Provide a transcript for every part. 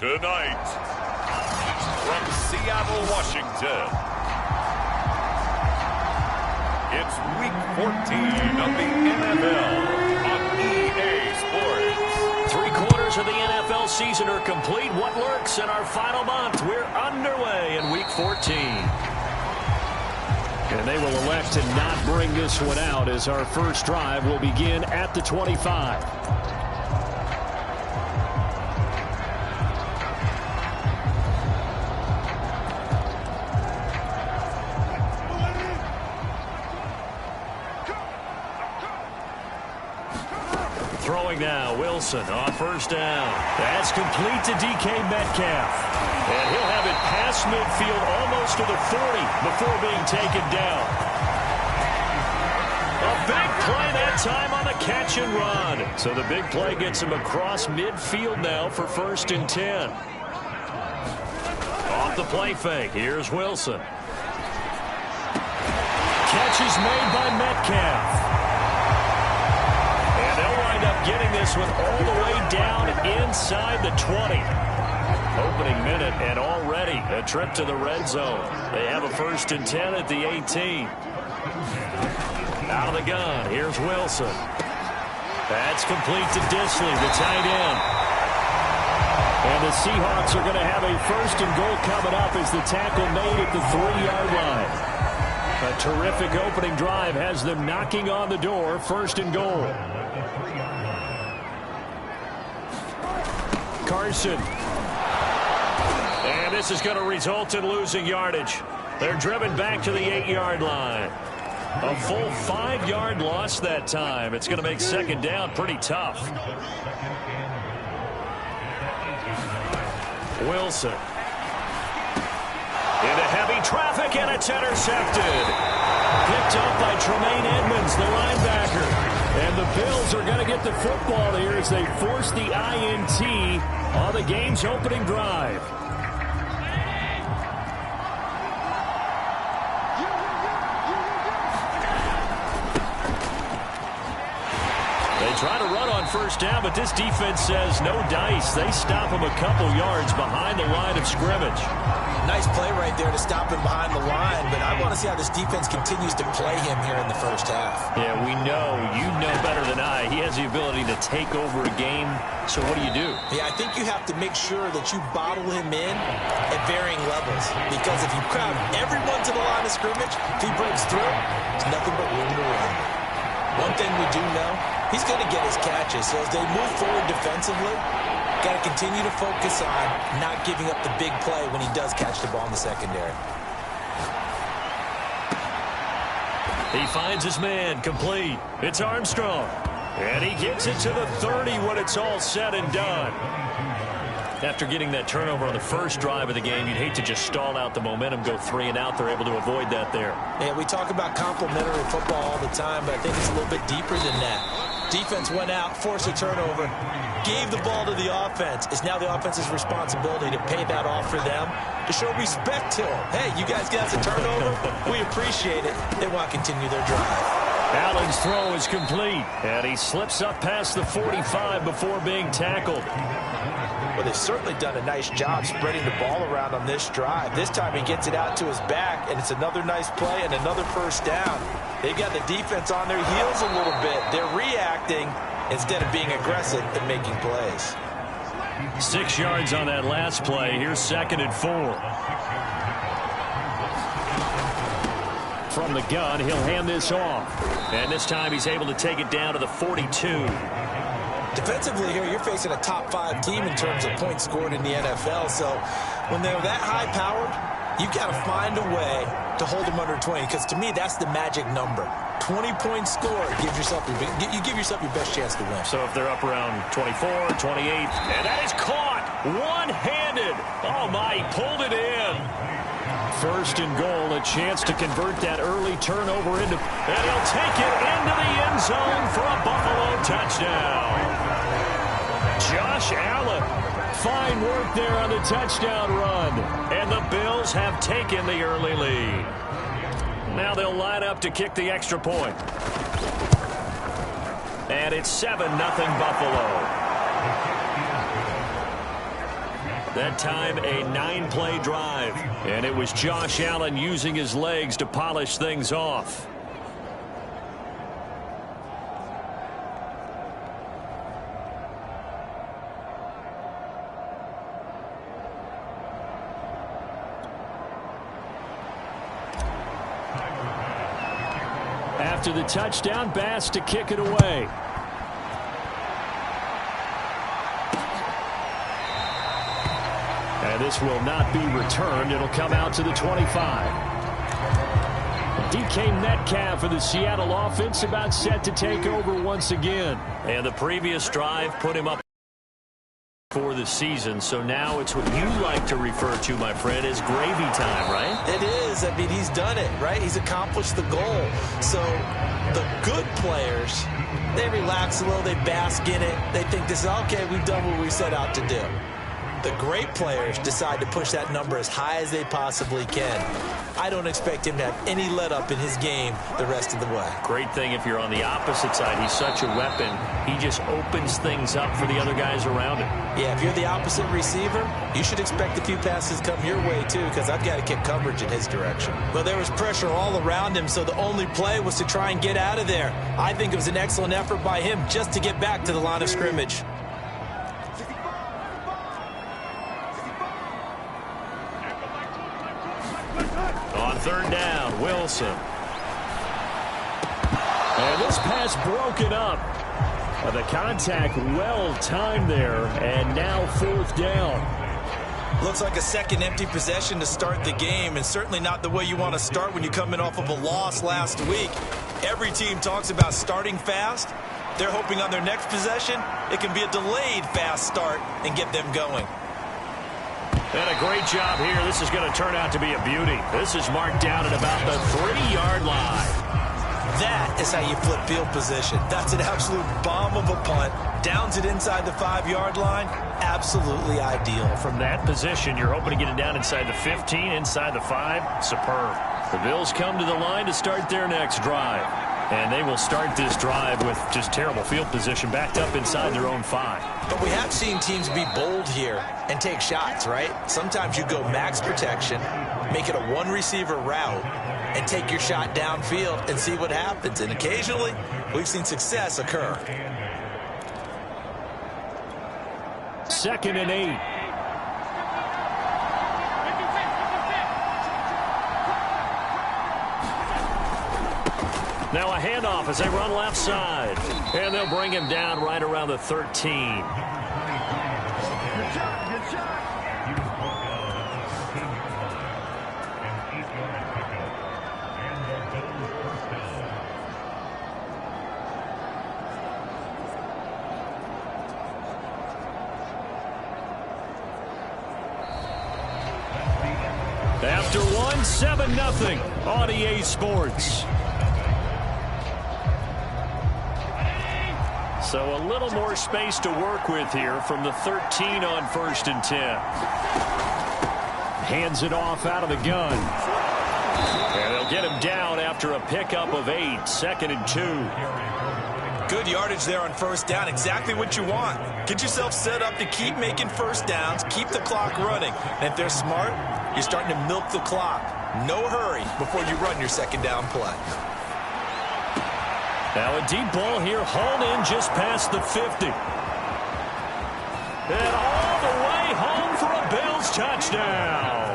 Tonight, from Seattle, Washington, it's Week 14 of the NFL on EA Sports. 3/4 of the NFL season are complete. What lurks in our final month? We're underway in Week 14. And they will elect to not bring this one out as our first drive will begin at the 25. Throwing now, Wilson on first down. That's complete to DK Metcalf. And he'll have it past midfield almost to the 40 before being taken down. A big play that time on the catch and run. So the big play gets him across midfield now for 1st and 10. Off the play fake, here's Wilson. Catch is made by Metcalf. And they'll wind up getting this one all the way down inside the 20. Opening minute and already a trip to the red zone. They have a 1st and 10 at the 18. Out of the gun, here's Wilson. That's complete to Disley, the tight end. And the Seahawks are going to have a 1st and goal coming up as the tackle made at the 3-yard line. A terrific opening drive has them knocking on the door, 1st and goal. Carson. And this is going to result in losing yardage. They're driven back to the 8-yard line. A full 5-yard loss that time. It's going to make 2nd down pretty tough. Wilson. Into heavy traffic, and it's intercepted. Picked up by Tremaine Edmonds, the linebacker. And the Bills are going to get the football here as they force the INT on the game's opening drive. They try to run on 1st down, but this defense says no dice. They stop him a couple yards behind the line of scrimmage. Nice play right there to stop him behind the line, but I want to see how this defense continues to play him here in the 1st half. Yeah, we know. You know better than I. He has the ability to take over a game, so what do you do? Yeah, I think you have to make sure that you bottle him in at varying levels, because if you crowd everyone to the line of scrimmage, if he breaks through, there's nothing but room to run. One thing we do know, he's going to get his catches, so as they move forward defensively, got to continue to focus on not giving up the big play when he does catch the ball in the secondary. He finds his man, complete. It's Armstrong. And he gets it to the 30 when it's all said and done. After getting that turnover on the 1st drive of the game, you'd hate to just stall out the momentum, go 3 and out. They're able to avoid that there. Yeah, we talk about complementary football all the time, but I think it's a little bit deeper than that. Defense went out, forced a turnover, gave the ball to the offense. It's now the offense's responsibility to pay that off for them, to show respect to them. Hey, you guys got us a turnover. We appreciate it. They want to continue their drive. Allen's throw is complete, and he slips up past the 45 before being tackled. Well, they've certainly done a nice job spreading the ball around on this drive. This time he gets it out to his back, and it's another nice play and another 1st down. They've got the defense on their heels a little bit. They're reacting instead of being aggressive and making plays. 6 yards on that last play. Here's 2nd and 4. From the gun, he'll hand this off. And this time he's able to take it down to the 42. Defensively here, you're facing a top 5 team in terms of points scored in the NFL. So when they're that high-powered, you've got to find a way to hold them under 20. Because to me, that's the magic number. 20 points scored gives yourself you give yourself your best chance to win. So if they're up around 24, 28, and that is caught one-handed. Oh, my, he pulled it in. 1st and goal, a chance to convert that early turnover into, and he'll take it into the end zone for a Buffalo touchdown. Josh Allen, fine work there on the touchdown run, and the Bills have taken the early lead. Now they'll line up to kick the extra point. And it's 7-0 Buffalo. That time a 9-play drive. And it was Josh Allen using his legs to polish things off. After the touchdown, Bass to kick it away. And this will not be returned. It'll come out to the 25. DK Metcalf for the Seattle offense about set to take over once again. And the previous drive put him up for the season. So now it's what you like to refer to, my friend, as gravy time, right? It is. I mean, he's done it, right? He's accomplished the goal. So the good players, they relax a little. They bask in it. They think this is, okay, we've done what we set out to do. The great players decide to push that number as high as they possibly can. I don't expect him to have any let-up in his game the rest of the way. Great thing if you're on the opposite side. He's such a weapon. He just opens things up for the other guys around him. Yeah, if you're the opposite receiver, you should expect a few passes come your way, too, because I've got to kick coverage in his direction. Well, there was pressure all around him, so the only play was to try and get out of there. I think it was an excellent effort by him just to get back to the line of scrimmage. Third down, Wilson. And this pass broken up. The contact well timed there, and now fourth down. Looks like a second empty possession to start the game, and certainly not the way you want to start when you come in off of a loss last week. Every team talks about starting fast. They're hoping on their next possession, it can be a delayed fast start and get them going. And a great job here. This is going to turn out to be a beauty. This is marked down at about the 3-yard line. That is how you flip field position. That's an absolute bomb of a punt. Downs it inside the 5-yard line. Absolutely ideal. From that position, you're hoping to get it down inside the 15, inside the 5. Superb. The Bills come to the line to start their next drive. And they will start this drive with just terrible field position, backed up inside their own 5. But we have seen teams be bold here and take shots, right? Sometimes you go max protection, make it a one-receiver route, and take your shot downfield and see what happens. And occasionally, we've seen success occur. 2nd and 8. Now a handoff as they run left side. And they'll bring him down right around the 13. After one, 7-0 on EA Sports. So a little more space to work with here from the 13 on 1st and 10. Hands it off out of the gun. And they'll get him down after a pickup of 8. 2nd and 2. Good yardage there on 1st down. Exactly what you want. Get yourself set up to keep making 1st downs. Keep the clock running. And if they're smart, you're starting to milk the clock. No hurry before you run your 2nd down play. Now a deep ball here, hauled in just past the 50. And all the way home for a Bills touchdown.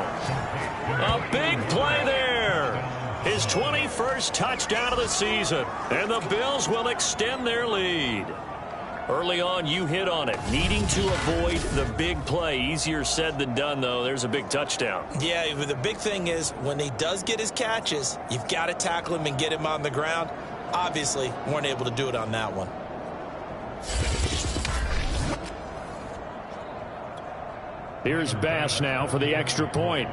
A big play there. His 21st touchdown of the season. And the Bills will extend their lead. Early on, you hit on it. Needing to avoid the big play. Easier said than done, though. There's a big touchdown. Yeah, the big thing is when he does get his catches, you've got to tackle him and get him on the ground. Obviously, weren't able to do it on that one. Here's Bass now for the extra point.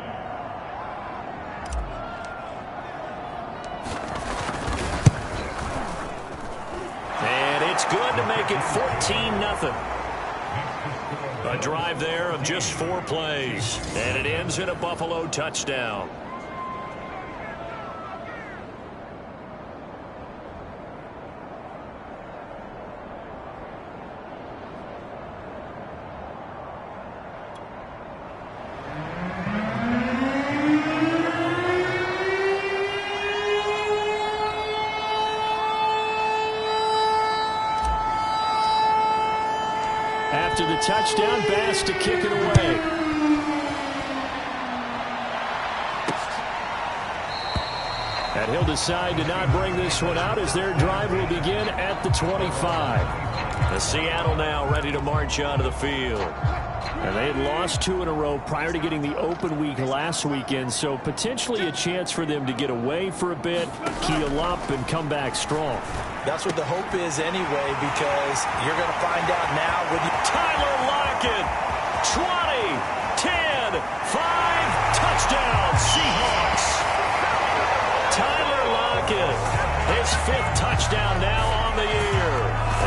And it's good to make it 14-0. A drive there of just 4 plays. And it ends in a Buffalo touchdown. touchdown. Bass to kick it away. And he'll decide to not bring this one out as their drive will begin at the 25. The Seattle now ready to march onto the field. And they had lost 2 in a row prior to getting the open week last weekend, so potentially a chance for them to get away for a bit, keel up, and come back strong. That's what the hope is anyway, because you're going to find out now with Tyler Lockett, 20, 10, 5, touchdown, Seahawks. Tyler Lockett, his 5th touchdown now on the year.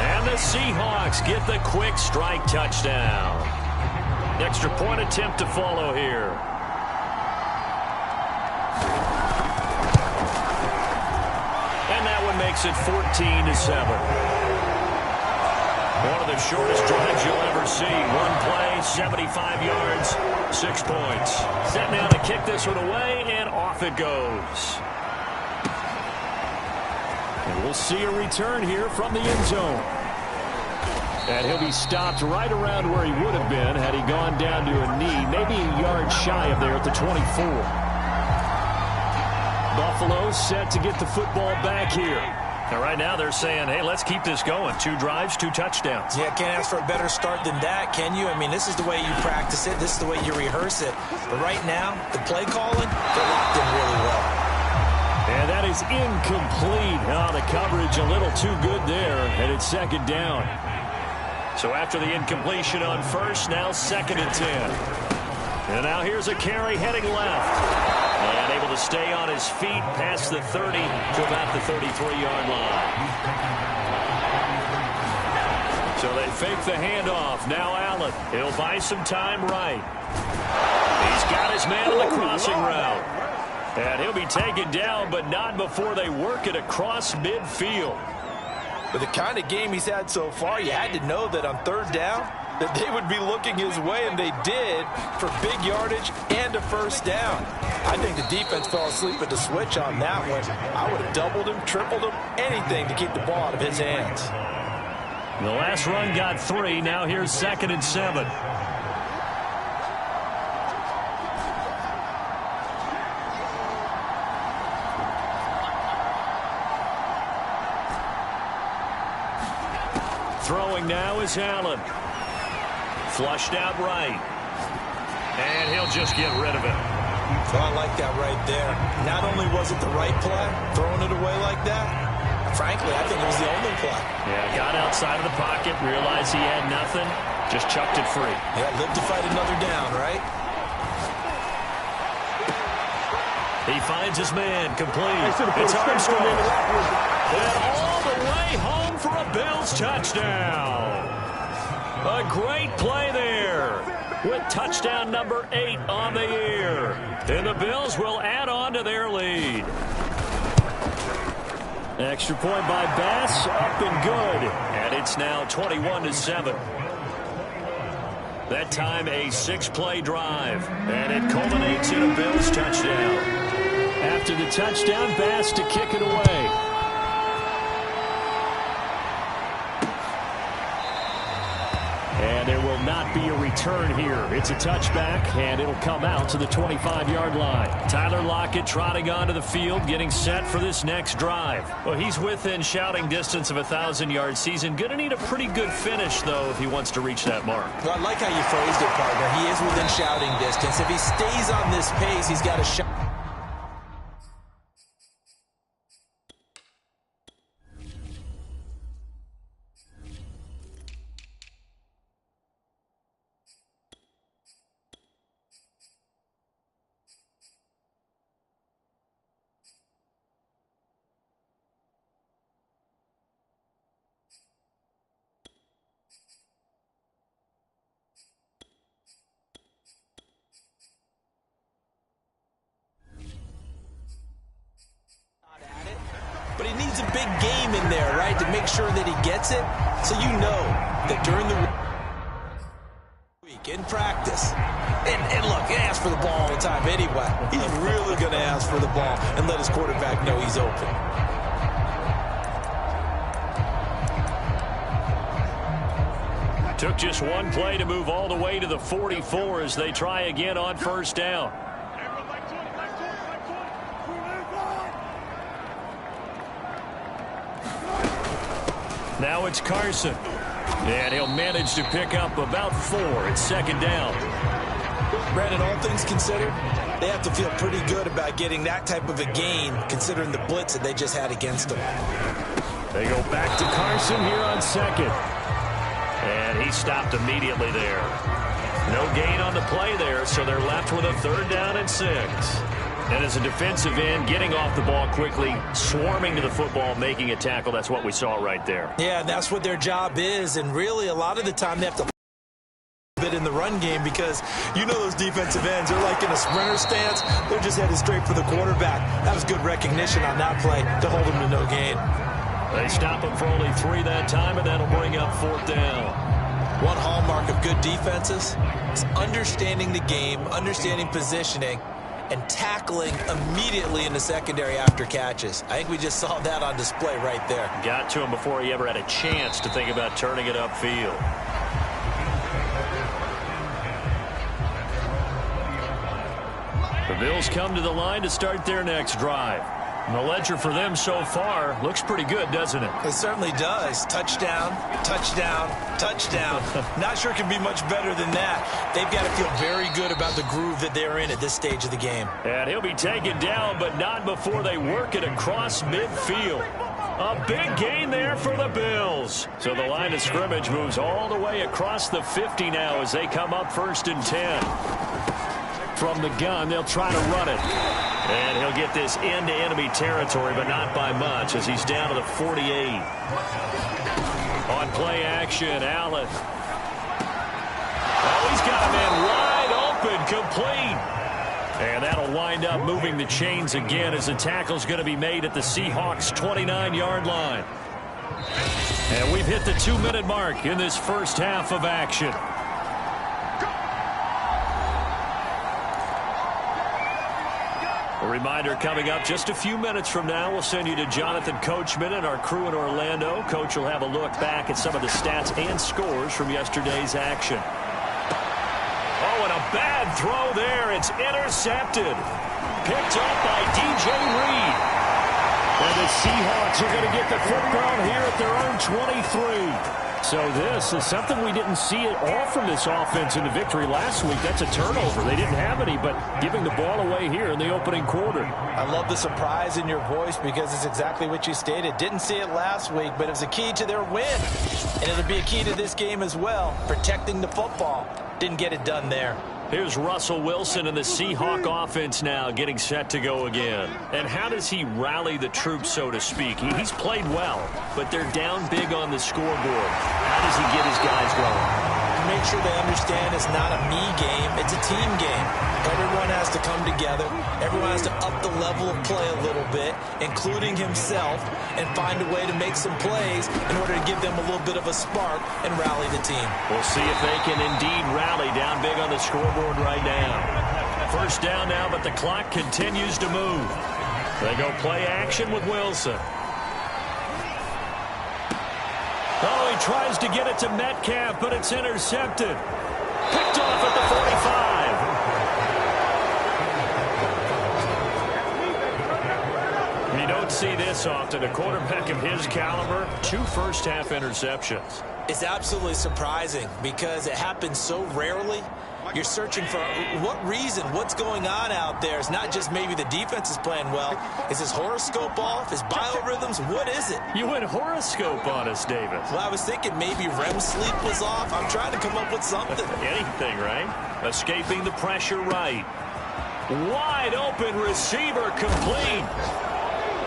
And the Seahawks get the quick strike touchdown. Extra point attempt to follow here. And that one makes it 14-7. One of the shortest drives you'll ever see. One play, 75 yards, 6 points. Set now to kick this one away, and off it goes. And we'll see a return here from the end zone. And he'll be stopped right around where he would have been had he gone down to a knee, maybe a yard shy of there at the 24. Buffalo set to get the football back here. And right now they're saying, hey, let's keep this going. 2 drives, 2 touchdowns. Yeah, can't ask for a better start than that, can you? I mean, this is the way you practice it. This is the way you rehearse it. But right now, the play calling, they're locked in really well. And that is incomplete. Oh, the coverage a little too good there, and it's 2nd down. So after the incompletion on first, now 2nd and 10. And now here's a carry heading left. And able to stay on his feet past the 30 to about the 33-yard line. So they fake the handoff. Now Allen. He'll buy some time right. He's got his man on the crossing route. And he'll be taken down, but not before they work it across midfield. With the kind of game he's had so far, you had to know that on 3rd down, that they would be looking his way, and they did, for big yardage and a 1st down. I think the defense fell asleep at the switch on that one. I would have doubled him, tripled him, anything to keep the ball out of his hands. The last run got 3. Now here's 2nd and 7. Throwing now is Allen. Flushed out right. And he'll just get rid of it. Well, I like that right there. Not only was it the right play, throwing it away like that, frankly, I think it was the only play. Yeah, got outside of the pocket, realized he had nothing, just chucked it free. Yeah, live to fight another down, right? He finds his man, complete. It's Armstrong. And all the way home for a Bills touchdown. A great play there with touchdown number 8 on the year. And the Bills will add on to their lead. Extra point by Bass, up and good. And it's now 21-7. That time a 6-play drive. And it culminates in a Bills touchdown. After the touchdown, Bass to kick it away. And there will not be a return here. It's a touchback, and it'll come out to the 25-yard line. Tyler Lockett trotting onto the field, getting set for this next drive. Well, he's within shouting distance of a 1,000-yard season. Going to need a pretty good finish, though, if he wants to reach that mark. Well, I like how you phrased it, partner. He is within shouting distance. If he stays on this pace, he's got a shot. But he needs a big game in there, right, to make sure that he gets it. So you know that during the week, in practice, and look, he asks for the ball all the time anyway. He's really going to ask for the ball and let his quarterback know he's open. Took just one play to move all the way to the 44 as they try again on first down. Now it's Carson. And he'll manage to pick up about 4. It's second down. Brandon, all things considered, they have to feel pretty good about getting that type of a gain considering the blitz that they just had against them. They go back to Carson here on second. And he stopped immediately there. No gain on the play there, so they're left with a 3rd down and 6. And as a defensive end, getting off the ball quickly, swarming to the football, making a tackle, that's what we saw right there. Yeah, and that's what their job is, and really a lot of the time they have to bit in the run game because you know those defensive ends, they're like in a sprinter stance. They're just headed straight for the quarterback. That was good recognition on that play to hold him to no gain. They stop him for only 3 that time, and that'll bring up 4th down. One hallmark of good defenses is understanding the game, understanding positioning, and tackling immediately in the secondary after catches. I think we just saw that on display right there. Got to him before he ever had a chance to think about turning it upfield. The Bills come to the line to start their next drive. And the ledger for them so far looks pretty good, doesn't it? It certainly does. Touchdown, touchdown, touchdown. Not sure it can be much better than that. They've got to feel very good about the groove that they're in at this stage of the game. And he'll be taken down, but not before they work it across midfield. A big gain there for the Bills. So the line of scrimmage moves all the way across the 50 now as they come up 1st and 10. From the gun, they'll try to run it. And he'll get this into enemy territory, but not by much as he's down to the 48. On play action, Allen. Oh, he's got a man wide open, complete. And that'll wind up moving the chains again as the tackle's going to be made at the Seahawks' 29-yard line. And we've hit the 2-minute mark in this first half of action. A reminder coming up just a few minutes from now, we'll send you to Jonathan Coachman and our crew in Orlando. Coach will have a look back at some of the stats and scores from yesterday's action. Oh, and a bad throw there. It's intercepted. Picked up by DJ Reed. And the Seahawks are going to get the football here at their own 23. So this is something we didn't see at all from this offense in the victory last week. That's a turnover. They didn't have any, but giving the ball away here in the opening quarter. I love the surprise in your voice because it's exactly what you stated. Didn't see it last week, but it was a key to their win. And it'll be a key to this game as well, protecting the football. Didn't get it done there. Here's Russell Wilson and the Seahawk offense now getting set to go again. And how does he rally the troops, so to speak? He's played well, but they're down big on the scoreboard. How does he get his guys going? Make sure they understand it's not a me game, it's a team game. Everyone has to come together. Everyone has to up the level of play a little bit, including himself, and find a way to make some plays in order to give them a little bit of a spark and rally the team. We'll see if they can indeed rally down big on the scoreboard right now. First down now, but the clock continues to move. They go play action with Wilson. Oh, he tries to get it to Metcalf, but it's intercepted. Picked off at the 45. You don't see this often. A quarterback of his caliber, 2 first-half interceptions. It's absolutely surprising because it happens so rarely. You're searching for what reason, what's going on out there. It's not just maybe the defense is playing well. Is his horoscope off? His biorhythms? What is it? You went horoscope on us, David. Well, I was thinking maybe REM sleep was off. I'm trying to come up with something. Anything, right? Escaping the pressure right. Wide open receiver complete.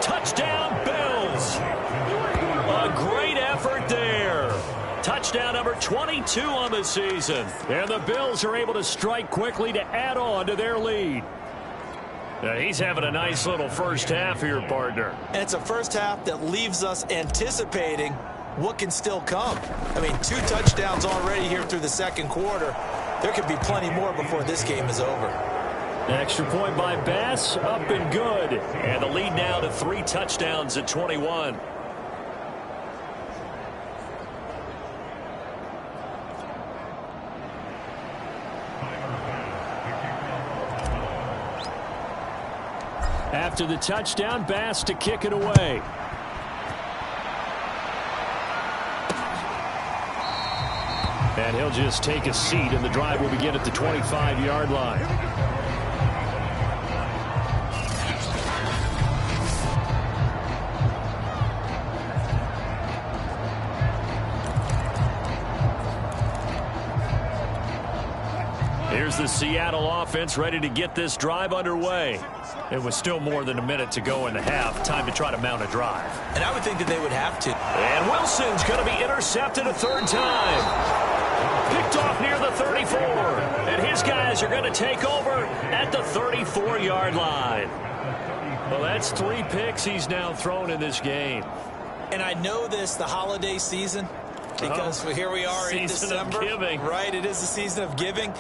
Touchdown, Bills. A great effort there. Touchdown number 22 on the season. And the Bills are able to strike quickly to add on to their lead. Now he's having a nice little first half here, partner. And it's a first half that leaves us anticipating what can still come. I mean, 2 touchdowns already here through the second quarter. There could be plenty more before this game is over. Extra point by Bass, up and good. And the lead now to 3 touchdowns at 21. After the touchdown, Bass to kick it away. And he'll just take a seat, and the drive will begin at the 25-yard line. Here's the Seattle offense ready to get this drive underway. It was still more than a minute to go in the half. Time to try to mount a drive. And I would think that they would have to. And Wilson's going to be intercepted a third time. Picked off near the 34. And his guys are going to take over at the 34-yard line. Well, that's 3 picks he's now thrown in this game. And I know this, the holiday season, because here we are in December. Giving. Right, it is the season of giving.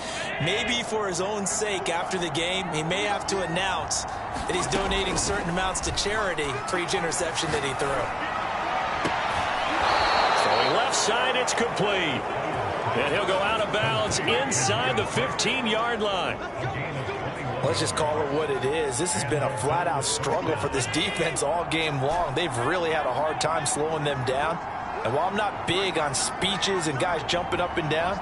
Maybe for his own sake after the game, he may have to announce that he's donating certain amounts to charity for each interception that he threw. Throwing left side, it's complete. And he'll go out of bounds inside the 15-yard line. Let's just call it what it is. This has been a flat-out struggle for this defense all game long. They've really had a hard time slowing them down. And while I'm not big on speeches and guys jumping up and down,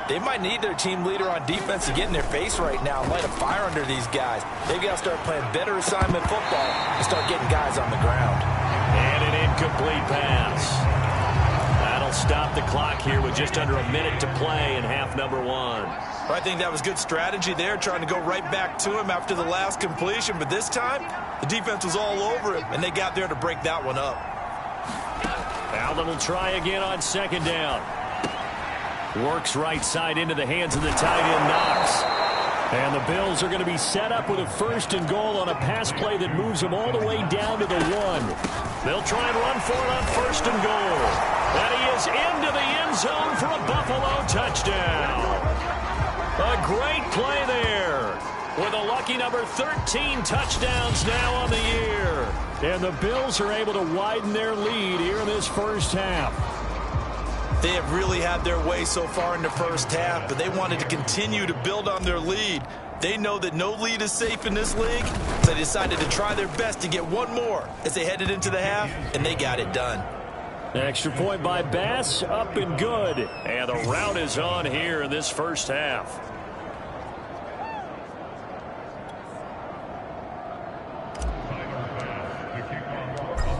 they might need their team leader on defense to get in their face right now and light a fire under these guys. They've got to start playing better assignment football and start getting guys on the ground. And an incomplete pass. That'll stop the clock here with just under a minute to play in half number 1. I think that was good strategy there, trying to go right back to him after the last completion. But this time, the defense was all over him, and they got there to break that one up. Allen will try again on second down. Works right side into the hands of the tight end, Knox. And the Bills are going to be set up with a 1st and goal on a pass play that moves them all the way down to the 1. They'll try and run for it on 1st and goal. And he is into the end zone for a Buffalo touchdown. A great play there, with a lucky number 13 touchdowns now on the year. And the Bills are able to widen their lead here in this first half. They have really had their way so far in the first half, but they wanted to continue to build on their lead. They know that no lead is safe in this league, so they decided to try their best to get one more as they headed into the half, and they got it done. Extra point by Bass, up and good. And the route is on here in this first half.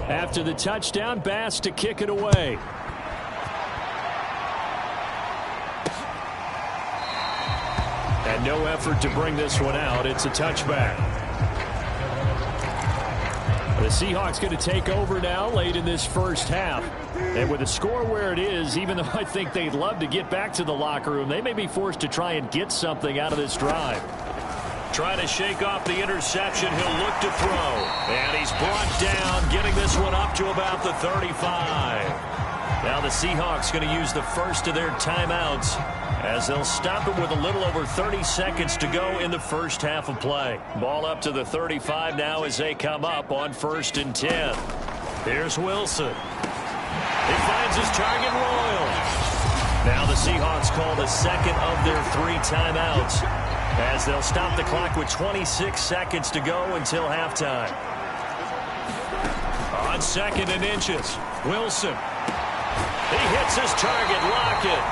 After the touchdown, Bass to kick it away. And no effort to bring this one out. It's a touchback. The Seahawks going to take over now late in this first half. And with the score where it is, even though I think they'd love to get back to the locker room, they may be forced to try and get something out of this drive. Trying to shake off the interception. He'll look to throw. And he's brought down, getting this one up to about the 35. Now the Seahawks going to use the first of their timeouts as they'll stop it with a little over 30 seconds to go in the first half of play. Ball up to the 35 now as they come up on 1st and 10. Here's Wilson. He finds his target, Royal. Now the Seahawks call the second of their 3 timeouts as they'll stop the clock with 26 seconds to go until halftime. On 2nd and inches, Wilson. He hits his target, Lockett.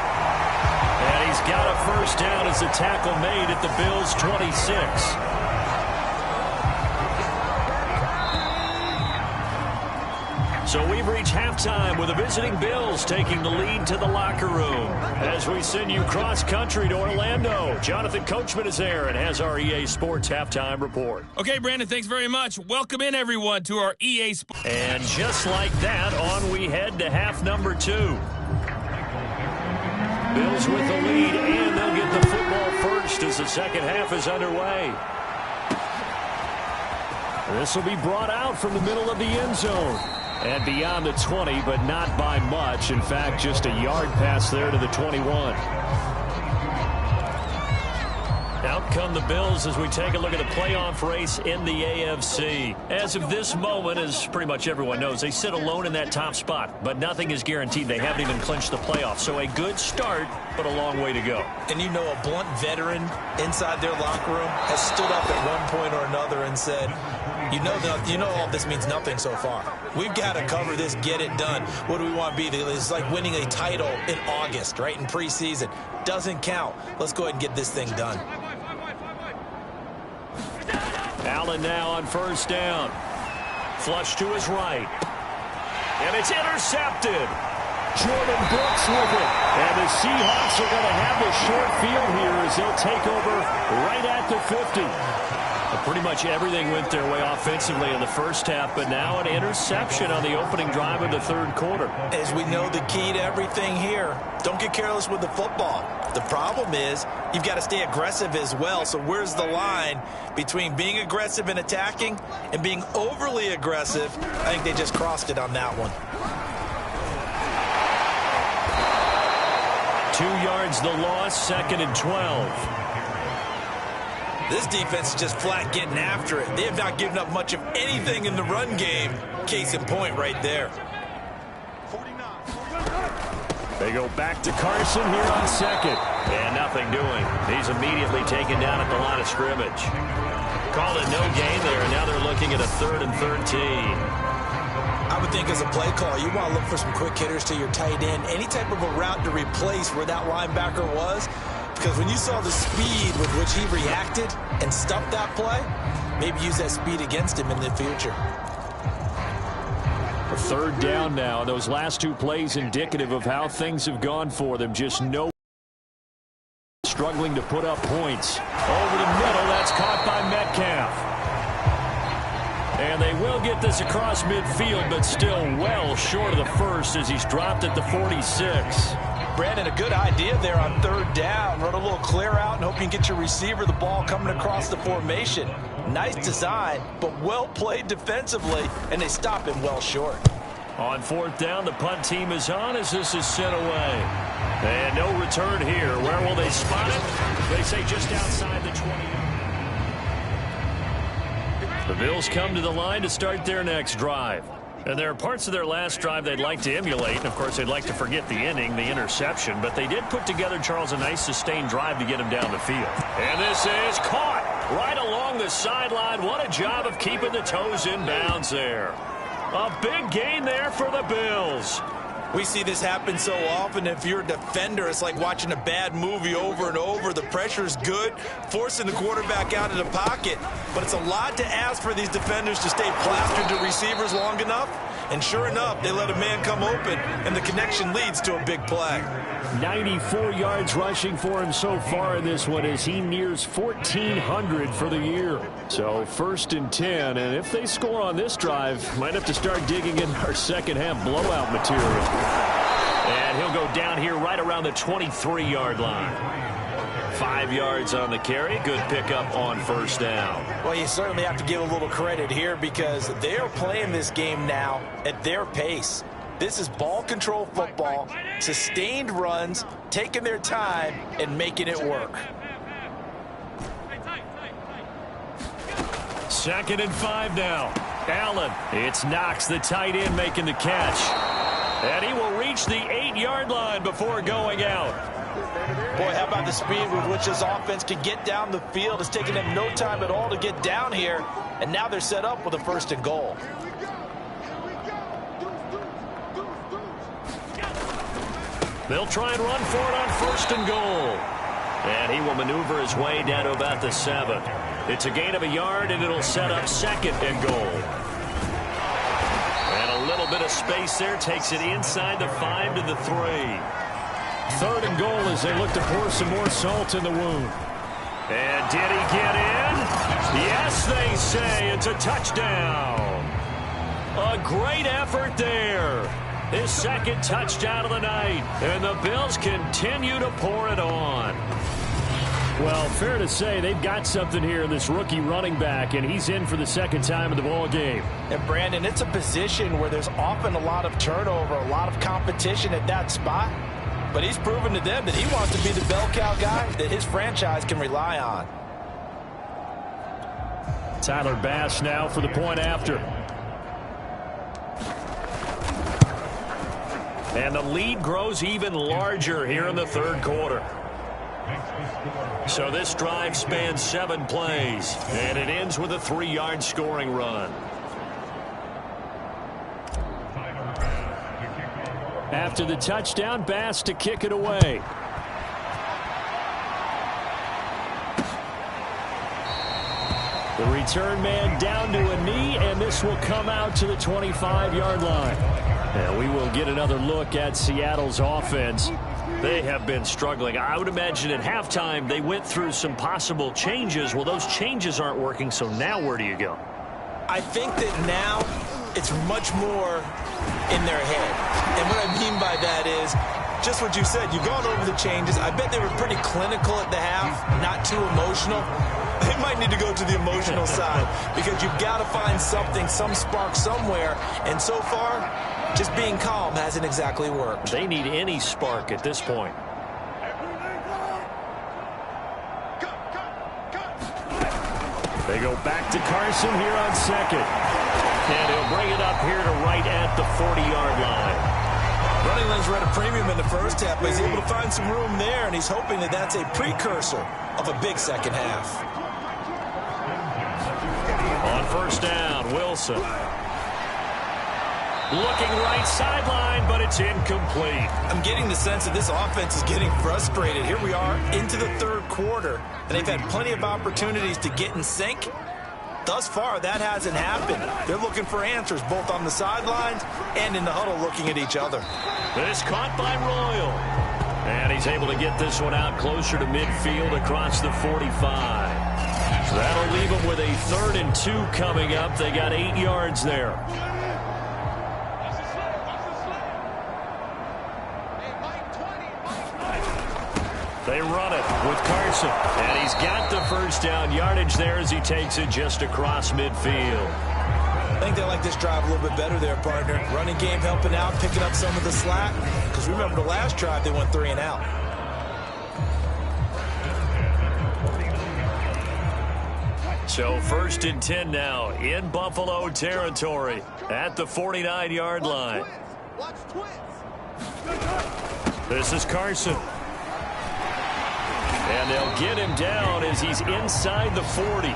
And he's got a first down as the tackle made at the Bills' 26. So we've reached halftime with the visiting Bills taking the lead to the locker room. As we send you cross-country to Orlando, Jonathan Coachman is there and has our EA Sports halftime report. Okay, Brandon, thanks very much. Welcome in, everyone, to our EA Sports. And just like that, on we head to half number 2. Bills with the lead, and they'll get the football first as the second half is underway. This will be brought out from the middle of the end zone. And beyond the 20, but not by much. In fact, just a yard pass there to the 21. Out come the Bills as we take a look at the playoff race in the AFC. As of this moment, as pretty much everyone knows, they sit alone in that top spot. But nothing is guaranteed. They haven't even clinched the playoffs. So a good start, but a long way to go. And you know, a blunt veteran inside their locker room has stood up at one point or another and said, You know all this means nothing so far. We've got to cover this, get it done. What do we want to be? It's like winning a title in August, right, in preseason. Doesn't count. Let's go ahead and get this thing done. Allen now on first down. Flush to his right. And it's intercepted. Jordan Brooks with it. And the Seahawks are going to have the short field here as they'll take over right at the 50. Pretty much everything went their way offensively in the first half, but now an interception on the opening drive of the third quarter. As we know, the key to everything here, don't get careless with the football. The problem is you've got to stay aggressive as well. So where's the line between being aggressive and attacking and being overly aggressive? I think they just crossed it on that one. 2 yards the loss, 2nd and 12. This defense is just flat getting after it. They have not given up much of anything in the run game. Case in point right there. They go back to Carson here on second. And nothing doing. He's immediately taken down at the line of scrimmage. Called it no gain there, and now they're looking at a 3rd and 13. I would think as a play call, you want to look for some quick hitters to your tight end. Any type of a route to replace where that linebacker was. Because when you saw the speed with which he reacted and stuffed that play, maybe use that speed against him in the future. A 3rd down now. Those last 2 plays indicative of how things have gone for them. Just no struggling to put up points. Over the middle, that's caught by Metcalf. And they will get this across midfield, but still well short of the first as he's dropped at the 46. Brandon, a good idea there on 3rd down. Run a little clear out and hope you can get your receiver the ball coming across the formation. Nice design, but well played defensively, and they stop him well short. On 4th down, the punt team is on as this is sent away. And no return here. Where will they spot it? They say just outside the 20. The Bills come to the line to start their next drive. And there are parts of their last drive they'd like to emulate. And, of course, they'd like to forget the ending, the interception. But they did put together, Charles, a nice sustained drive to get him down the field. And this is caught right along the sideline. What a job of keeping the toes in bounds there. A big gain there for the Bills. We see this happen so often. If you're a defender, it's like watching a bad movie over and over. The pressure is good, forcing the quarterback out of the pocket. But it's a lot to ask for these defenders to stay plastered to receivers long enough. And sure enough, they let a man come open, and the connection leads to a big play. 94 yards rushing for him so far in this one as he nears 1,400 for the year. So 1st and 10, and if they score on this drive, might have to start digging in our second half blowout material. And he'll go down here right around the 23-yard line. 5 yards on the carry. Good pickup on 1st down. Well, you certainly have to give a little credit here because they are playing this game now at their pace. This is ball control football, sustained runs, taking their time, and making it work. 2nd and 5 now. Allen. It's Knox, the tight end, making the catch. And he will reach the 8-yard line before going out. Boy, how about the speed with which this offense can get down the field? It's taken them no time at all to get down here, and now they're set up with a 1st and goal. They'll try and run for it on 1st and goal. And he will maneuver his way down to about the 7. It's a gain of a yard, and it'll set up 2nd and goal. And a little bit of space there takes it inside the 5 to the 3. 3rd and goal as they look to pour some more salt in the wound. And did he get in? Yes, they say. It's a touchdown. A great effort there. His 2nd touchdown of the night. And the Bills continue to pour it on. Well, fair to say they've got something here in this rookie running back, and he's in for the 2nd time in the ball game. And, Brandon, it's a position where there's often a lot of turnover, a lot of competition at that spot. But he's proven to them that he wants to be the bell cow guy that his franchise can rely on. Tyler Bass now for the point after. And the lead grows even larger here in the 3rd quarter. So this drive spans 7 plays, and it ends with a 3-yard scoring run. After the touchdown, Bass to kick it away. The return man down to a knee, and this will come out to the 25-yard line. And we will get another look at Seattle's offense. They have been struggling. I would imagine at halftime they went through some possible changes. Well, those changes aren't working, so now where do you go? I think that now it's much more in their head. And what I mean by that is just what you said. You've gone over the changes. I bet they were pretty clinical at the half, not too emotional. They might need to go to the emotional side because you've got to find something, some spark somewhere. And so far, just being calm hasn't exactly worked. They need any spark at this point. They go back to Carson here on second. And he'll bring it up here to right at the 40-yard line. Running lanes were at a premium in the first half, but he's able to find some room there, and he's hoping that that's a precursor of a big second half. On first down, Wilson. Looking right sideline, but it's incomplete. I'm getting the sense that this offense is getting frustrated. Here we are into the third quarter, and they've had plenty of opportunities to get in sync. Thus far, that hasn't happened. They're looking for answers both on the sidelines and in the huddle looking at each other. This caught by Royal. And he's able to get this one out closer to midfield across the 45. So that'll leave them with a 3rd and 2 coming up. They got 8 yards there. They run it with Carson, and he's got the first down yardage there as he takes it just across midfield. I think they like this drive a little bit better there, partner. Running game helping out, picking up some of the slack. Because remember the last drive, they went 3 and out. So 1st and 10 now in Buffalo territory at the 49-yard line. This is Carson. And they'll get him down as he's inside the 40.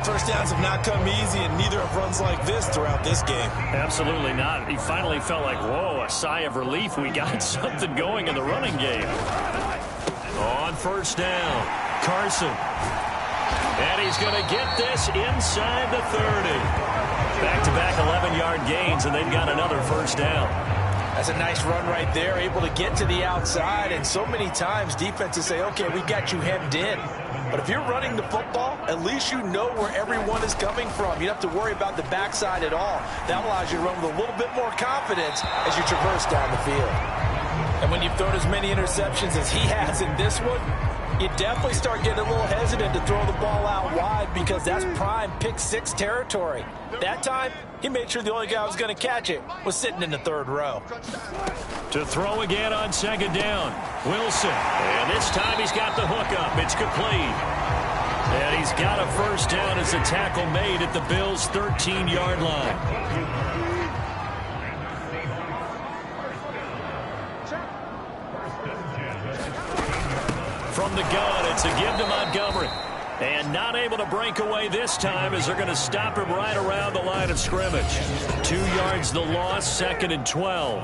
First downs have not come easy, and neither have runs like this throughout this game. Absolutely not. He finally felt like, whoa, a sigh of relief. We got something going in the running game. On first down, Carson. And he's going to get this inside the 30. Back-to-back 11-yard gains, and they've got another first down. That's a nice run right there, able to get to the outside, and so many times defenses say, okay, we got you hemmed in. But if you're running the football, at least you know where everyone is coming from. You don't have to worry about the backside at all. That allows you to run with a little bit more confidence as you traverse down the field. And when you've thrown as many interceptions as he has in this one, you definitely start getting a little hesitant to throw the ball out wide because that's prime pick 6 territory. That time, he made sure the only guy who was going to catch it was sitting in the 3rd row. To throw again on 2nd down, Wilson. And this time he's got the hook up. It's complete. And he's got a first down as the tackle made at the Bills' 13-yard line. From the gun, it's a give to Montgomery. And not able to break away this time as they're going to stop him right around the line of scrimmage. 2 yards the loss, 2nd and 12.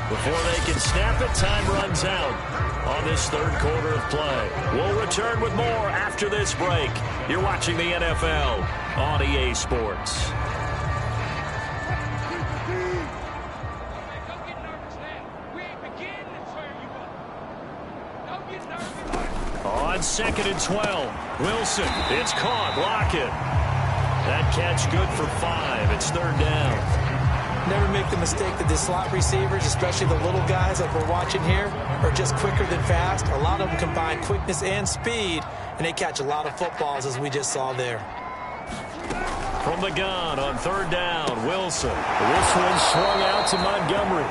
Before they can snap it, time runs out on this 3rd quarter of play. We'll return with more after this break. You're watching the NFL on EA Sports. On 2nd and 12, Wilson. It's caught. Lockett. That catch good for 5. It's 3rd down. Never make the mistake that the slot receivers, especially the little guys like we're watching here, are just quicker than fast. A lot of them combine quickness and speed, and they catch a lot of footballs, as we just saw there. From the gun on 3rd down, Wilson. This one swung out to Montgomery.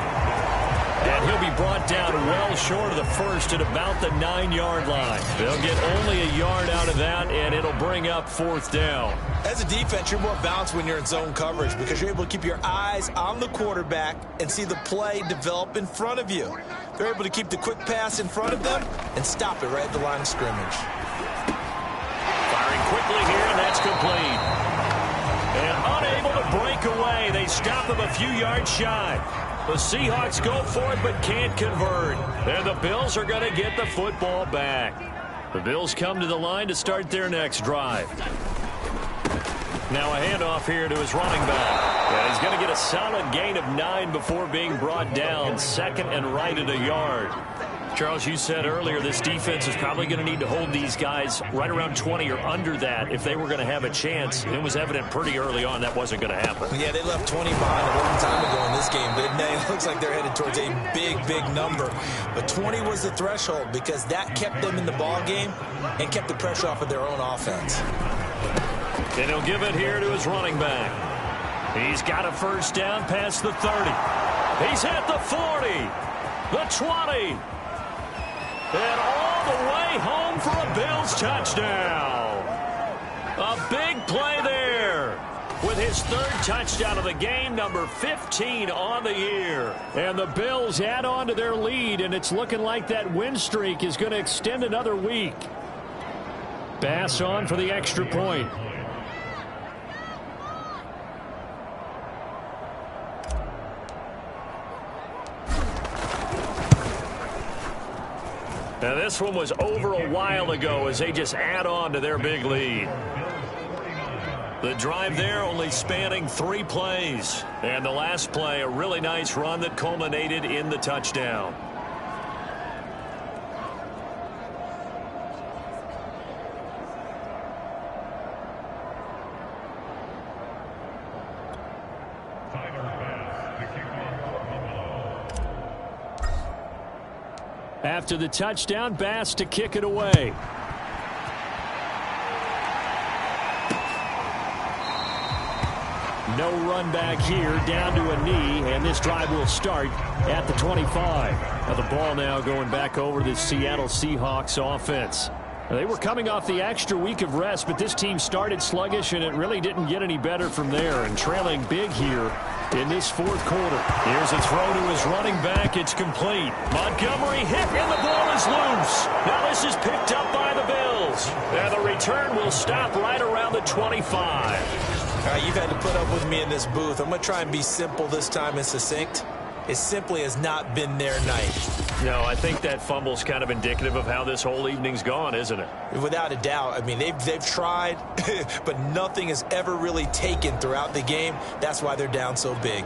And he'll be brought down well short of the first at about the 9-yard line. They'll get only a yard out of that, and it'll bring up 4th down. As a defense, you're more balanced when you're in zone coverage because you're able to keep your eyes on the quarterback and see the play develop in front of you. They're able to keep the quick pass in front of them and stop it right at the line of scrimmage. Firing quickly here, and that's complete. And unable to break away. They stop him a few yards shy. The Seahawks go for it but can't convert. And the Bills are going to get the football back. The Bills come to the line to start their next drive. Now a handoff here to his running back. And he's going to get a solid gain of 9 before being brought down. 2nd and right at a yard. Charles, you said earlier this defense is probably going to need to hold these guys right around 20 or under that if they were going to have a chance. It was evident pretty early on that wasn't going to happen. Yeah, they left 20 behind a long time ago in this game, didn't they? It looks like they're headed towards a big number. But 20 was the threshold because that kept them in the ball game and kept the pressure off of their own offense. And he'll give it here to his running back. He's got a first down past the 30. He's at the 40, the 20. And all the way home for a Bills touchdown. A big play there with his 3rd touchdown of the game, number 15 on the year. And the Bills add on to their lead, and it's looking like that win streak is going to extend another week. Bass on for the extra point. Now this one was over a while ago as they just add on to their big lead. The drive there only spanning 3 plays. And the last play, a really nice run that culminated in the touchdown. After the touchdown, Bass to kick it away. No run back here, down to a knee, and this drive will start at the 25. Now the ball now going back over to the Seattle Seahawks offense. Now they were coming off the extra week of rest, but this team started sluggish, and it really didn't get any better from there, and trailing big here in this 4th quarter. Here's a throw to his running back. It's complete. Montgomery hit, and the ball is loose. Now this is picked up by the Bills. And the return will stop right around the 25. All right, you've had to put up with me in this booth. I'm going to try and be simple this time and succinct. It simply has not been their night. No, I think that fumble's kind of indicative of how this whole evening's gone, isn't it? Without a doubt. I mean, they've tried, but nothing has ever really taken throughout the game. That's why they're down so big.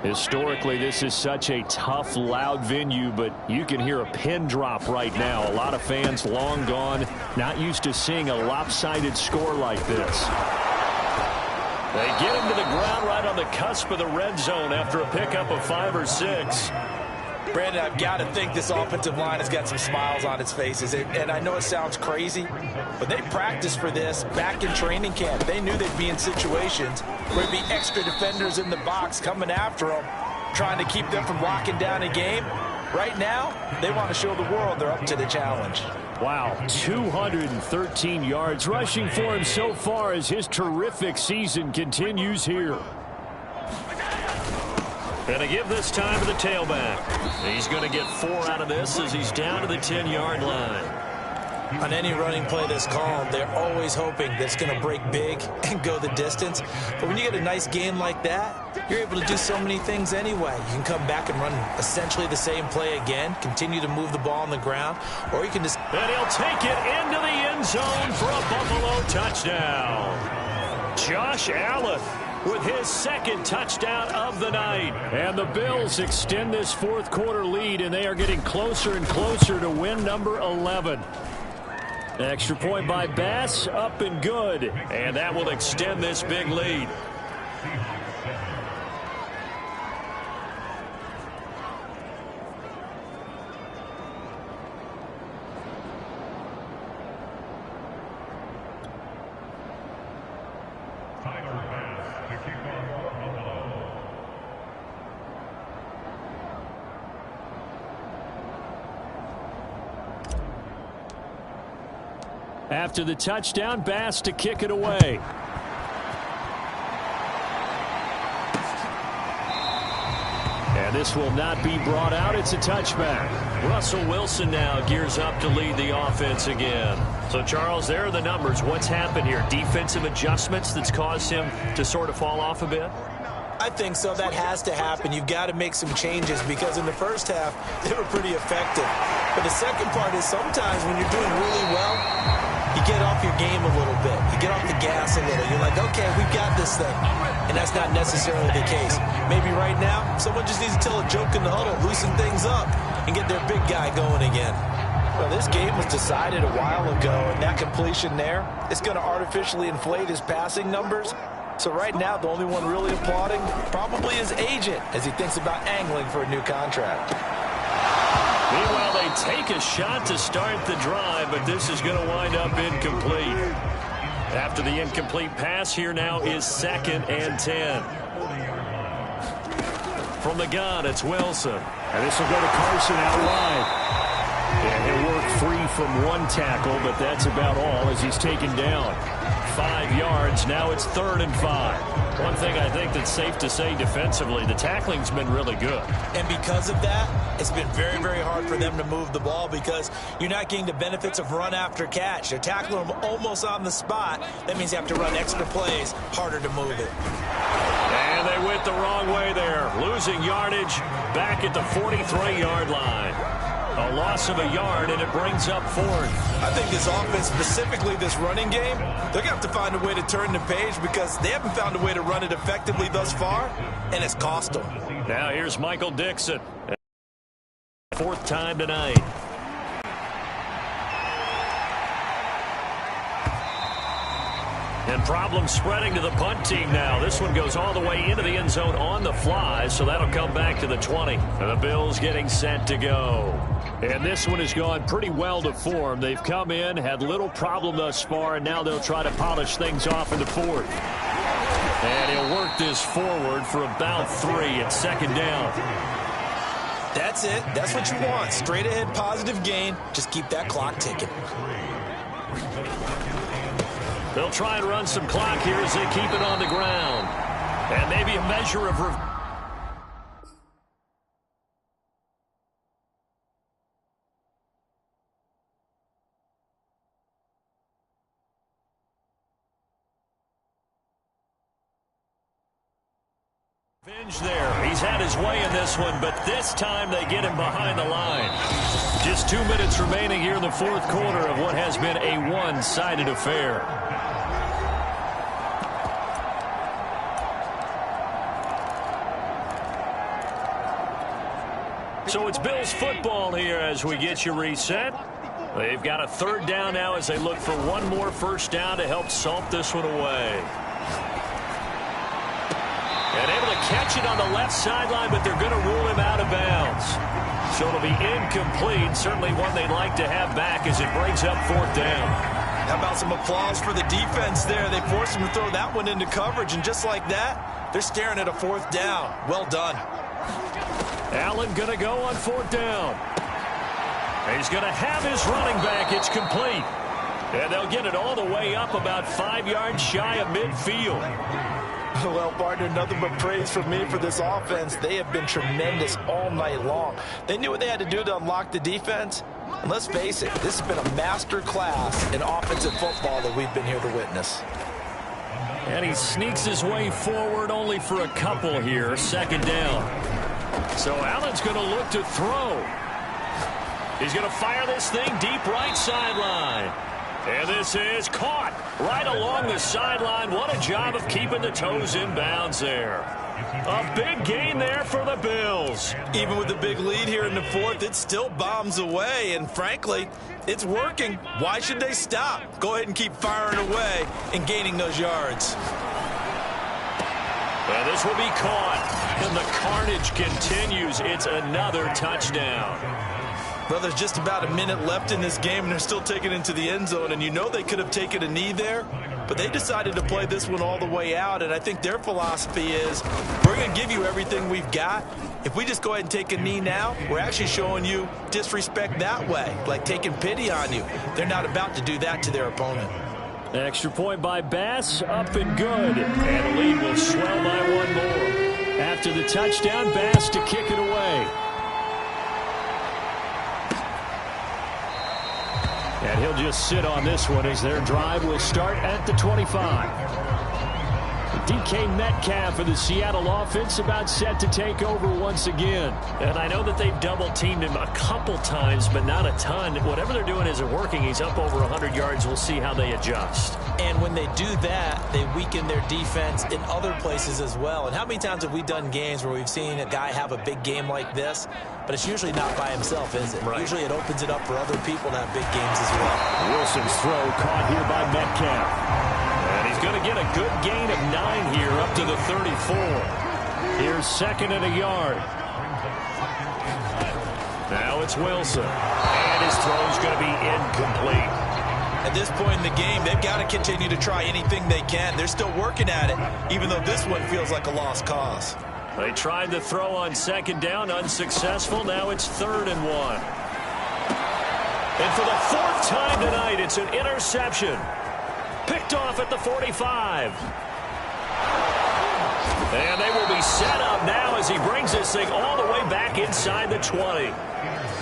Historically, this is such a tough, loud venue, but you can hear a pin drop right now. A lot of fans long gone, not used to seeing a lopsided score like this. They get him to the ground right on the cusp of the red zone after a pickup of 5 or 6. Brandon, I've got to think this offensive line has got some smiles on its faces. And I know it sounds crazy, but they practiced for this back in training camp. They knew they'd be in situations where there'd be extra defenders in the box coming after them, trying to keep them from locking down a game. Right now, they want to show the world they're up to the challenge. Wow, 213 yards rushing for him so far as his terrific season continues here. Gonna give this time to the tailback. He's going to get 4 out of this as he's down to the 10-yard line. On any running play that's called, they're always hoping that it's going to break big and go the distance. But when you get a nice game like that, you're able to do so many things anyway. You can come back and run essentially the same play again, continue to move the ball on the ground, or you can just... And he'll take it into the end zone for a Buffalo touchdown. Josh Allen with his 2nd touchdown of the night. And the Bills extend this 4th quarter lead, and they are getting closer and closer to win number 11. Extra point by Bass, up and good. And that will extend this big lead. After the touchdown, Bass to kick it away. And this will not be brought out. It's a touchback. Russell Wilson now gears up to lead the offense again. So, Charles, there are the numbers. What's happened here? Defensive adjustments that's caused him to sort of fall off a bit? I think so. That has to happen. You've got to make some changes because in the first half, they were pretty effective. But the second part is sometimes when you're doing really well, you get off your game a little bit. You get off the gas a little. You're like, okay, we've got this thing. And that's not necessarily the case. Maybe right now, someone just needs to tell a joke in the huddle, loosen things up, and get their big guy going again. Well, this game was decided a while ago, and that completion there is going to artificially inflate his passing numbers. So right now, the only one really applauding probably his agent as he thinks about angling for a new contract. Meanwhile, they take a shot to start the drive, but this is going to wind up incomplete. After the incomplete pass, here now is 2nd and 10. From the gun, it's Wilson. And this will go to Carson out wide. Yeah, he'll work free from one tackle, but that's about all as he's taken down. 5 yards. Now it's 3rd and 5. One thing I think that's safe to say defensively, the tackling's been really good. And because of that, it's been very, very hard for them to move the ball because you're not getting the benefits of run after catch. They're tackling them almost on the spot. That means you have to run extra plays, harder to move it. And they went the wrong way there. Losing yardage back at the 43-yard line. A loss of a yard, and it brings up 4th. I think this offense, specifically this running game, they're going to have to find a way to turn the page because they haven't found a way to run it effectively thus far, and it's cost them. Now here's Michael Dixon. 4th time tonight. And problems spreading to the punt team now. This one goes all the way into the end zone on the fly, so that'll come back to the 20. And the Bills getting set to go. And this one has gone pretty well to form. They've come in, had little problem thus far, and now they'll try to polish things off in the 4th. And he'll work this forward for about 3 at 2nd down. That's it. That's what you want. Straight ahead positive gain. Just keep that clock ticking. They'll try and run some clock here as they keep it on the ground. And maybe a measure of revenge there. He's had his way in this one, but this time they get him behind the line. Just 2 minutes remaining here in the 4th quarter of what has been a one-sided affair. So it's Bills football here as we get you reset. They've got a 3rd down now as they look for one more 1st down to help salt this one away. And able to catch it on the left sideline, but they're going to rule him out of bounds. So it'll be incomplete. Certainly one they'd like to have back as it brings up 4th down. How about some applause for the defense there? They forced him to throw that one into coverage, and just like that, they're staring at a 4th down. Well done. Allen going to go on 4th down. He's going to have his running back. It's complete. And they'll get it all the way up about 5 yards shy of midfield. Well, partner, nothing but praise from me for this offense. They have been tremendous all night long. They knew what they had to do to unlock the defense. And let's face it, this has been a master class in offensive football that we've been here to witness. And he sneaks his way forward only for a couple here. 2nd down. So Allen's going to look to throw. He's going to fire this thing deep right sideline. And this is caught right along the sideline. What a job of keeping the toes in bounds there. A big gain there for the Bills. Even with the big lead here in the 4th, it still bombs away. And frankly, it's working. Why should they stop? Go ahead and keep firing away and gaining those yards. And this will be caught. And the carnage continues. It's another touchdown. Well, there's just about a minute left in this game, and they're still taking it into the end zone. And you know they could have taken a knee there, but they decided to play this one all the way out. And I think their philosophy is, we're going to give you everything we've got. If we just go ahead and take a knee now, we're actually showing you disrespect that way, like taking pity on you. They're not about to do that to their opponent. Extra point by Bass, up and good. And the lead will swell by one more. After the touchdown, Bass to kick it away. And he'll just sit on this one as their drive will start at the 25. DK Metcalf for the Seattle offense about set to take over once again. And I know that they've double-teamed him a couple times, but not a ton. Whatever they're doing isn't working. He's up over 100 yards. We'll see how they adjust. And when they do that, they weaken their defense in other places as well. And how many times have we done games where we've seen a guy have a big game like this, but it's usually not by himself, is it? Right. Usually it opens it up for other people to have big games as well. Wilson's throw caught here by Metcalf. And he's going to get a good gain of 9 here up to the 34. Here's second and a yard. Now it's Wilson. And his throw's going to be incomplete. At this point in the game, they've got to continue to try anything they can. They're still working at it, even though this one feels like a lost cause. They tried the throw on second down, unsuccessful. Now it's 3rd and 1. And for the 4th time tonight, it's an interception. Picked off at the 45. And they will be set up now as he brings this thing all the way back inside the 20.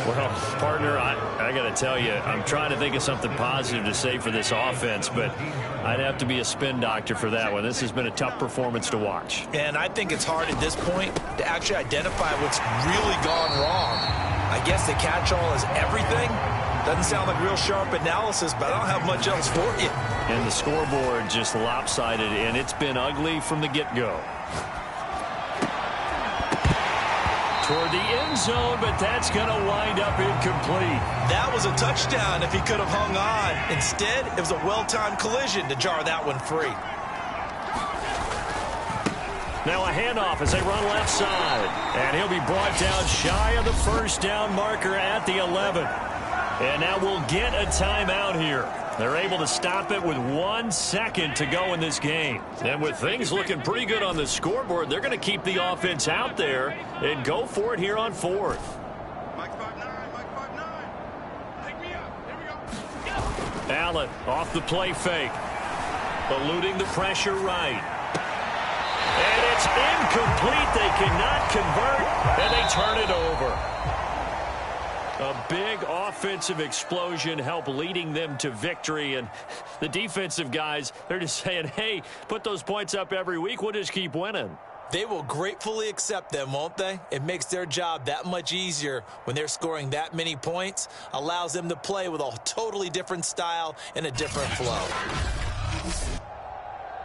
Well, partner, I got to tell you, I'm trying to think of something positive to say for this offense, but I'd have to be a spin doctor for that one. This has been a tough performance to watch. And I think it's hard at this point to actually identify what's really gone wrong. I guess the catch-all is everything. Doesn't sound like real sharp analysis, but I don't have much else for you. And the scoreboard just lopsided, and it's been ugly from the get-go. Toward the end zone, but that's going to wind up incomplete. That was a touchdown if he could have hung on. Instead, it was a well-timed collision to jar that one free. Now a handoff as they run left side. And he'll be brought down shy of the first down marker at the 11. And now we'll get a timeout here. They're able to stop it with 1 second to go in this game. And with things looking pretty good on the scoreboard, they're going to keep the offense out there and go for it here on 4th. Allen off the play fake. Eluding the pressure right. And it's incomplete. They cannot convert, and they turn it over. A big offensive explosion helped leading them to victory. And the defensive guys, they're just saying, hey, put those points up every week. We'll just keep winning. They will gratefully accept them, won't they? It makes their job that much easier when they're scoring that many points. Allows them to play with a totally different style and a different flow.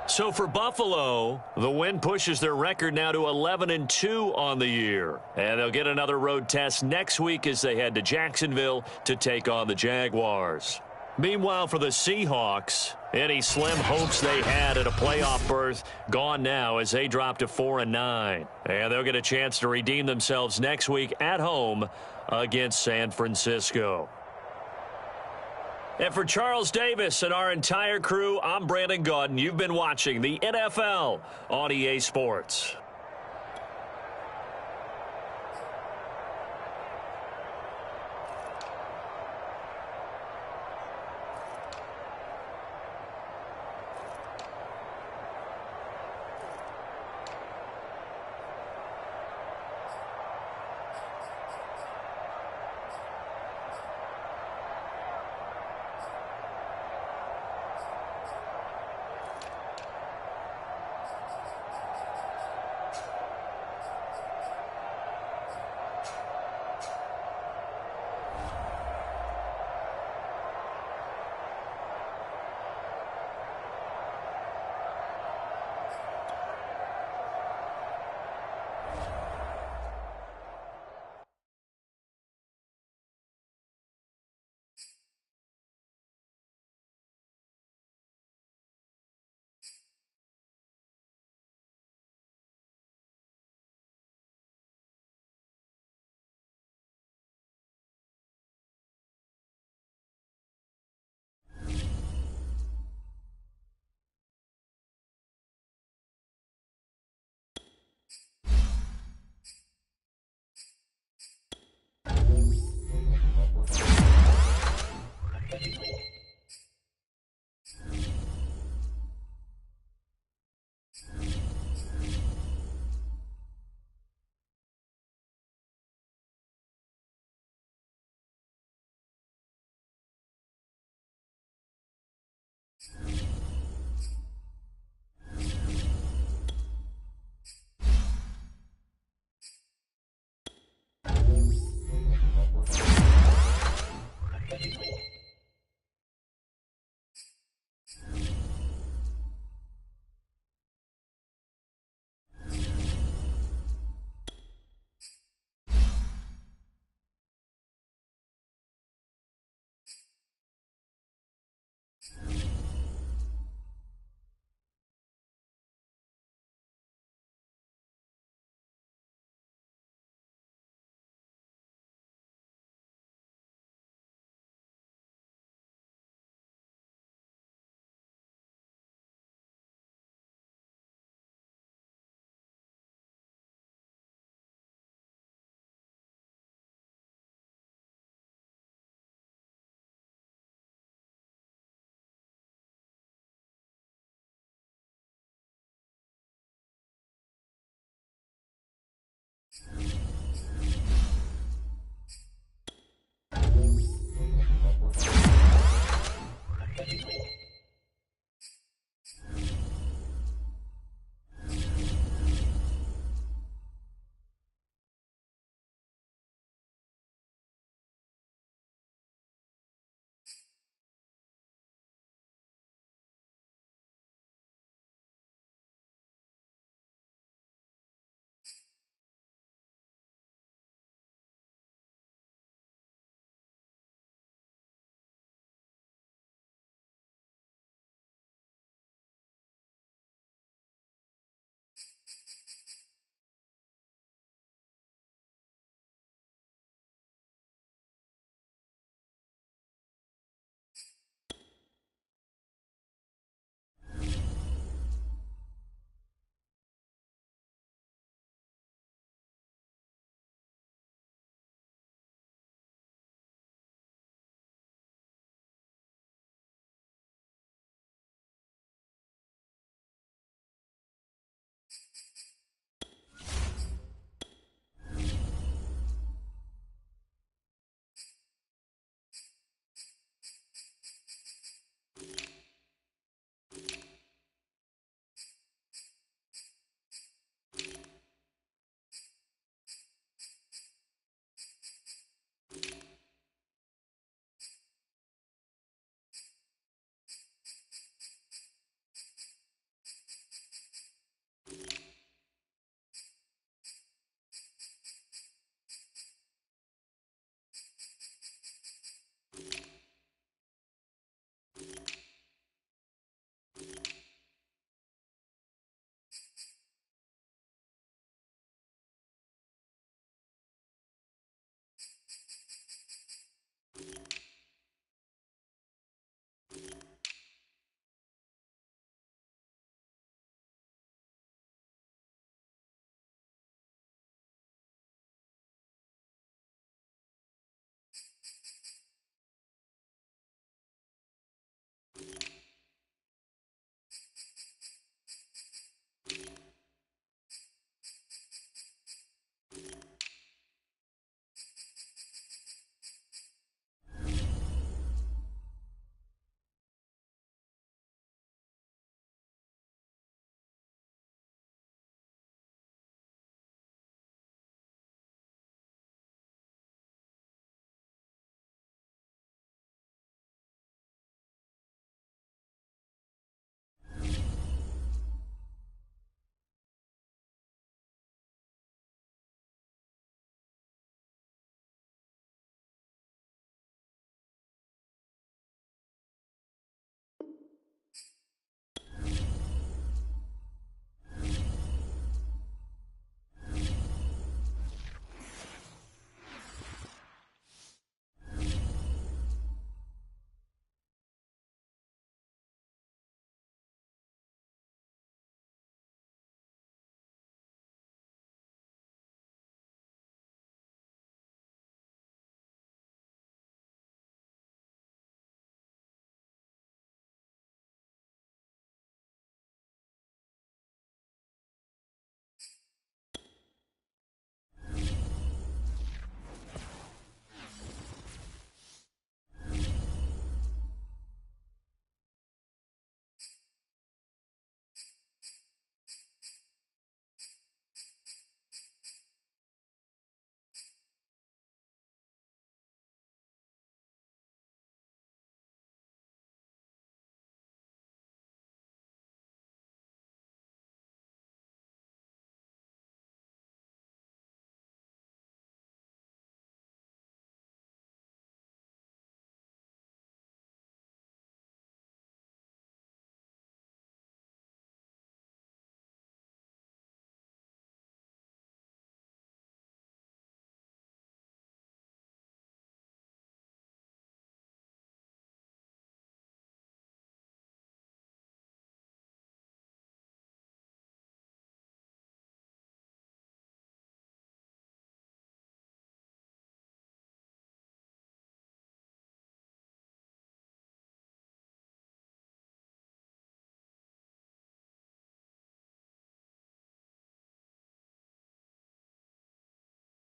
So for Buffalo, the win pushes their record now to 11-2 on the year. And they'll get another road test next week as they head to Jacksonville to take on the Jaguars. Meanwhile, for the Seahawks, any slim hopes they had at a playoff berth gone now as they drop to 4-9. And they'll get a chance to redeem themselves next week at home against San Francisco. And for Charles Davis and our entire crew, I'm Brandon Gaudin. You've been watching the NFL on EA Sports.